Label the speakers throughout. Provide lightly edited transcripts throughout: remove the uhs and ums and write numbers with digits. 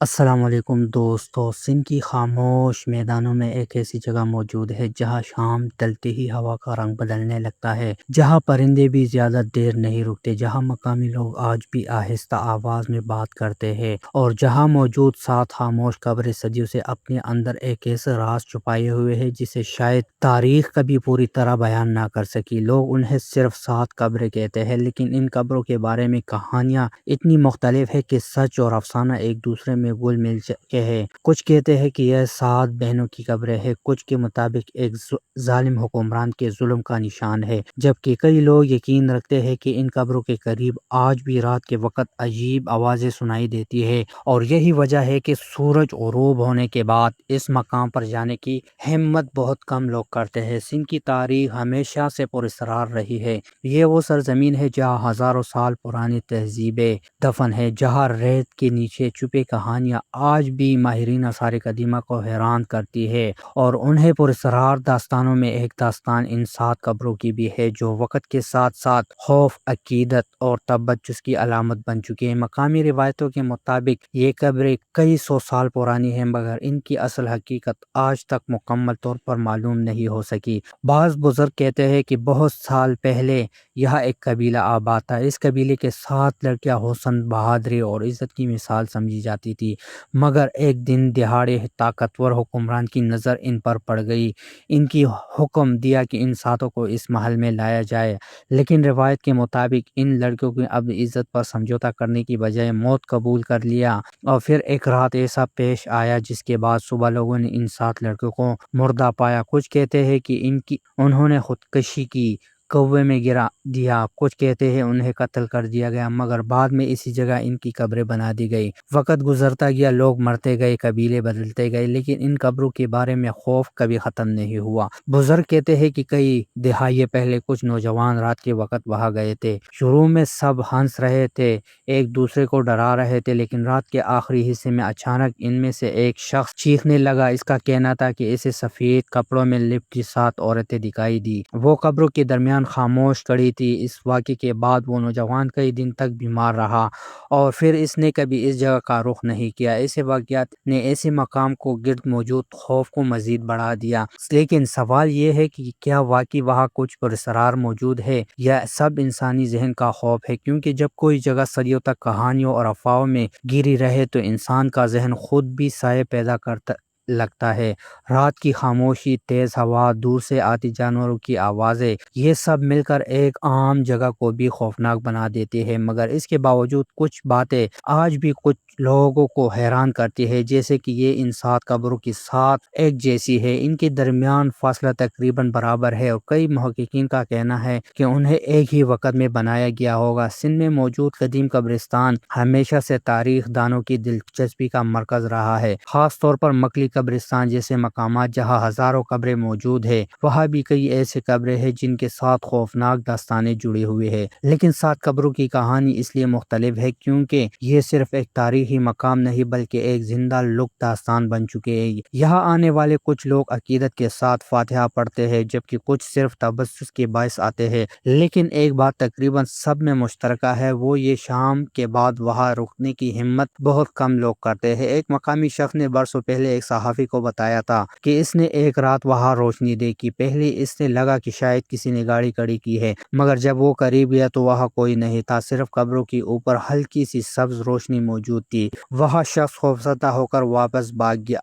Speaker 1: السلام علیکم دوستو، سندھ کی خاموش میدانوں میں ایک ایسی جگہ موجود ہے جہاں شام ڈلتے ہی ہوا کا رنگ بدلنے لگتا ہے، جہاں پرندے بھی زیادہ دیر نہیں رکتے، جہاں مقامی لوگ آج بھی آہستہ آواز میں بات کرتے ہیں، اور جہاں موجود 7 خاموش قبریں صدیوں سے اپنے اندر ایک ایسا راز چھپائے ہوئے ہیں جسے شاید تاریخ کبھی پوری طرح بیان نہ کر سکی۔ لوگ انہیں صرف 7 قبریں کہتے ہیں، لیکن ان قبروں کے بارے میں کہانیاں اتنی مختلف ہے کہ سچ اور افسانہ ایک دوسرے میں گل مل کے ہے۔ کچھ کہتے ہیں کہ یہ 7 بہنوں کی قبریں ہے، کچھ کے مطابق ایک ظالم حکمران کے ظلم کا نشان ہے، جبکہ کئی لوگ یقین رکھتے ہیں کہ ان قبروں کے قریب آج بھی رات کے وقت عجیب آوازیں سنائی دیتی ہے، اور یہی وجہ ہے کہ سورج غروب ہونے کے بعد اس مقام پر جانے کی ہمت بہت کم لوگ کرتے ہیں۔ سندھ کی تاریخ ہمیشہ سے پراسرار رہی ہے۔ یہ وہ سرزمین ہے جہاں ہزاروں سال پرانی تہذیبیں دفن ہے، جہاں ریت کے نیچے چھپے کہانیاں آج بھی ماہرین آثار قدیمہ کو حیران کرتی ہے، اور انہیں پراسرار داستانوں میں ایک داستان ان 7 قبروں کی بھی ہے جو وقت کے ساتھ ساتھ خوف، عقیدت اور تبجس کی علامت بن چکی ہیں۔ مقامی روایتوں کے مطابق یہ قبریں کئی سو سال پرانی ہیں، مگر ان کی اصل حقیقت آج تک مکمل طور پر معلوم نہیں ہو سکی۔ بعض بزرگ کہتے ہیں کہ بہت سال پہلے یہاں ایک قبیلہ آباد تھا۔ اس قبیلے کے 7 لڑکیاں حسن، بہادری اور عزت کی مثال سمجھی جاتی تھی، مگر ایک دن دہاڑے طاقتور حکمران کی نظر ان پر پڑ گئی۔ ان کی حکم دیا کہ ان 7 کو اس محل میں لایا جائے، لیکن روایت کے مطابق ان لڑکیوں کی اب عزت پر سمجھوتہ کرنے کی بجائے موت قبول کر لیا، اور پھر ایک رات ایسا پیش آیا جس کے بعد صبح لوگوں نے ان 7 لڑکیوں کو مردہ پایا۔ کچھ کہتے ہیں کہ انہوں نے خودکشی کی، کنویں میں گرا دیا، کچھ کہتے ہیں انہیں قتل کر دیا گیا، مگر بعد میں اسی جگہ ان کی قبریں بنا دی گئی۔ وقت گزرتا گیا، لوگ مرتے گئے، قبیلے بدلتے گئے، لیکن ان قبروں کے بارے میں خوف کبھی ختم نہیں ہوا۔ بزرگ کہتے ہیں کہ کئی دہائیاں پہلے کچھ نوجوان رات کے وقت وہاں گئے تھے۔ شروع میں سب ہنس رہے تھے، ایک دوسرے کو ڈرا رہے تھے، لیکن رات کے آخری حصے میں اچانک ان میں سے ایک شخص چیخنے لگا۔ اس کا کہنا تھا کہ اسے سفید کپڑوں میں لپٹی 7 عورتیں دکھائی دی۔ وہ قبروں کے درمیان خاموش کھڑی تھی۔ اس واقعے کے بعد وہ نوجوان کئی دن تک بیمار رہا، اور پھر اس نے کبھی اس جگہ کا رخ نہیں کیا۔ ایسے واقعات نے ایسے مقام کو گرد موجود خوف کو مزید بڑھا دیا۔ لیکن سوال یہ ہے کہ کیا واقعی وہاں کچھ پراسرار موجود ہے، یا سب انسانی ذہن کا خوف ہے؟ کیونکہ جب کوئی جگہ صدیوں تک کہانیوں اور افواہوں میں گھری رہے تو انسان کا ذہن خود بھی سائے پیدا کرتا لگتا ہے۔ رات کی خاموشی، تیز ہوا، دور سے آتی جانوروں کی آوازیں، یہ سب مل کر ایک عام جگہ کو بھی خوفناک بنا دیتے ہیں، مگر اس کے باوجود کچھ باتیں آج بھی کچھ لوگوں کو حیران کرتی ہے، جیسے کہ یہ ان 7 قبروں کی 7 ایک جیسی ہے، ان کے درمیان فاصلہ تقریباً برابر ہے، اور کئی محققین کا کہنا ہے کہ انہیں ایک ہی وقت میں بنایا گیا ہوگا۔ سندھ میں موجود قدیم قبرستان ہمیشہ سے تاریخ دانوں کی دلچسپی کا مرکز رہا ہے، خاص طور پر مکلی قبرستان جیسے مقامات جہاں ہزاروں قبریں موجود ہیں۔ وہاں بھی کئی ایسے قبریں ہیں جن کے ساتھ خوفناک داستانیں جڑی ہوئی ہیں، لیکن 7 قبروں کی کہانی اس لیے مختلف ہے کیونکہ یہ صرف ایک تاریخی مقام نہیں بلکہ ایک زندہ لک داستان بن چکے ہیں۔ یہاں آنے والے کچھ لوگ عقیدت کے ساتھ فاتحہ پڑھتے ہیں، جبکہ کچھ صرف تبسس کے باعث آتے ہیں، لیکن ایک بات تقریباً سب میں مشترکہ ہے، وہ یہ شام کے بعد وہاں رکنے کی ہمت بہت کم لوگ کرتے ہیں۔ ایک مقامی شخص نے برسوں پہلے ایک صحافی کو بتایا تھا کہ اس نے ایک رات وہاں روشنی دیکھی۔ پہلے اس نے لگا کہ شاید کسی نے گاڑی کھڑی کی ہے، مگر جب وہ قریب گیا تو وہاں کوئی نہیں تھا، صرف قبروں کے اوپر ہلکی سی سبز روشنی موجود تھی۔ وہ شخص خوفزدہ ہو کر واپس بھاگ گیا۔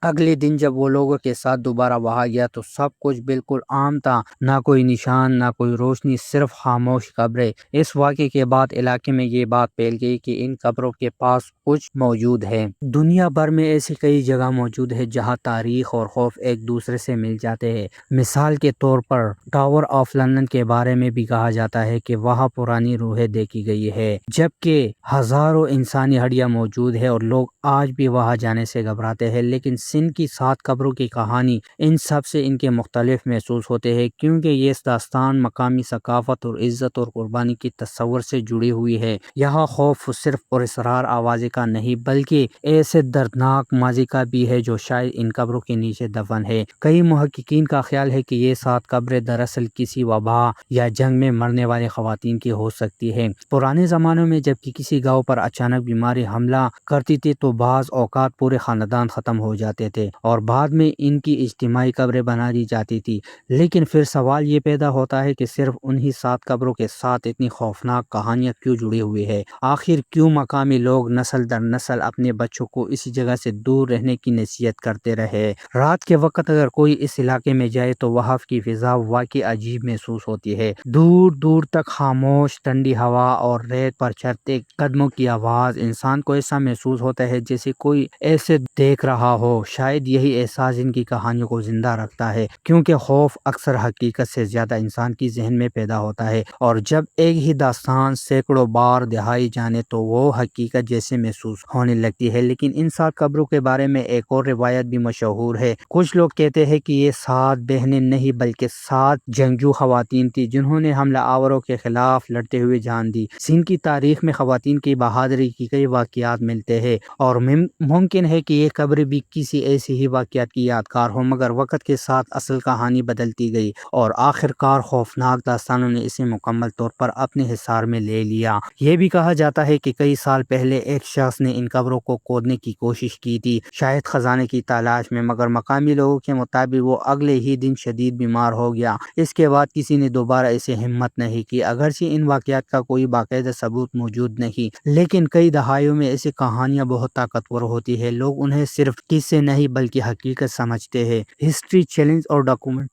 Speaker 1: اگلے دن جب وہ لوگوں کے ساتھ دوبارہ وہاں گیا تو سب کچھ بالکل عام تھا، نہ کوئی نشان، نہ کوئی روشنی، صرف خاموش قبریں۔ اس واقعے کے بعد علاقے میں یہ بات پھیل گئی کہ ان قبروں کے پاس کچھ موجود ہے۔ دنیا بھر میں ایسی کئی جگہ موجود ہے جہاں تاریخ اور خوف ایک دوسرے سے مل جاتے ہیں۔ مثال کے طور پر ٹاور آف لندن کے بارے میں بھی کہا جاتا ہے کہ وہاں پرانی روحیں دیکھی گئی ہے، جبکہ ہزاروں انسانی ہڈیاں موجود ہے، اور لوگ آج بھی وہاں جانے سے گھبراتے ہیں۔ لیکن سندھ کی 7 قبروں کی کہانی ان سب سے ان کے مختلف محسوس ہوتے ہیں، کیونکہ یہ داستان مقامی ثقافت اور عزت اور قربانی کی تصور سے جڑی ہوئی ہے۔ یہاں خوف صرف پراسرار آوازیں کا نہیں بلکہ ایسے دردناک ماضی کا بھی ہے جو شاید ان قبروں کے نیچے دفن ہے۔ کئی محققین کا خیال ہے کہ یہ 7 قبریں دراصل کسی وبا یا جنگ میں مرنے والی خواتین کی ہو سکتی ہے۔ پرانے زمانوں میں جب کسی گاؤں پر اچانک بیماری حملہ کرتی تھی تو بعض اوقات پورے خاندان ختم ہو جاتے تھے اور بعد میں ان کی اجتماعی قبریں بنا دی جاتی تھی۔ لیکن پھر سوال یہ پیدا ہوتا ہے کہ صرف انہی 7 قبروں کے ساتھ اتنی خوفناک کہانیاں کیوں جڑی ہوئی ہے؟ آخر کیوں مقامی لوگ نسل در نسل اپنے بچوں کو اسی جگہ سے دور رہنے کی نصیحت کرتے رہے؟ رات کے وقت اگر کوئی اس علاقے میں جائے تو وہاں کی فضا واقعی عجیب محسوس ہوتی ہے۔ دور دور تک خاموش ٹھنڈی ہوا اور ریت پر چلتے قدموں کی آواز، انسان کو ایسا محسوس ہوتا ہے جیسے کوئی ایسے دیکھ رہا ہو۔ شاید یہی احساس ان کی کہانیوں کو زندہ رکھتا ہے، کیونکہ خوف اکثر حقیقت سے زیادہ انسان کی ذہن میں پیدا ہوتا ہے، اور جب ایک ہی داستان سینکڑوں بار دہرائی جانے تو وہ حقیقت جیسے محسوس ہونے لگتی ہے۔ لیکن ان 7 قبروں کے بارے میں ایک اور روایت بھی مشہور ہے۔ کچھ لوگ کہتے ہیں کہ یہ 7 بہنیں نہیں بلکہ 7 جنگجو خواتین تھیں جنہوں نے حملہ آوروں کے خلاف لڑتے ہوئے جان دی۔ سندھ کی تاریخ میں خواتین کی بہادری کی کئی واقعات ملتے ہیں، اور ممکن ہے کہ یہ قبریں بھی کسی ایسی ہی واقعات کی یادگار ہوں، مگر وقت کے ساتھ اصل کہانی بدلتی گئی اور آخرکار خوفناک داستانوں نے اسے مکمل طور پر اپنے حصار میں لے لیا۔ یہ بھی کہا جاتا ہے کہ کئی سال پہلے ایک شخص نے ان قبروں کو کھودنے کی کوشش کی تھی، شاید خزانے کی تلاش میں، مگر مقامی لوگوں کے مطابق وہ اگلے ہی دن شدید بیمار ہو گیا۔ اس کے بعد کسی نے دوبارہ اسے ہمت نہیں کی۔ اگرچہ ان واقعات کا کوئی باقاعدہ ثبوت موجود نہیں، لیکن کئی دہائیوں میں ایسی کہانیاں بہت طاقتور ہوتی ہیں۔ لوگ انہیں صرف قصے نہیں بلکہ حقیقت سمجھتے ہیں۔ ہسٹری چینل اور ڈاکومنٹ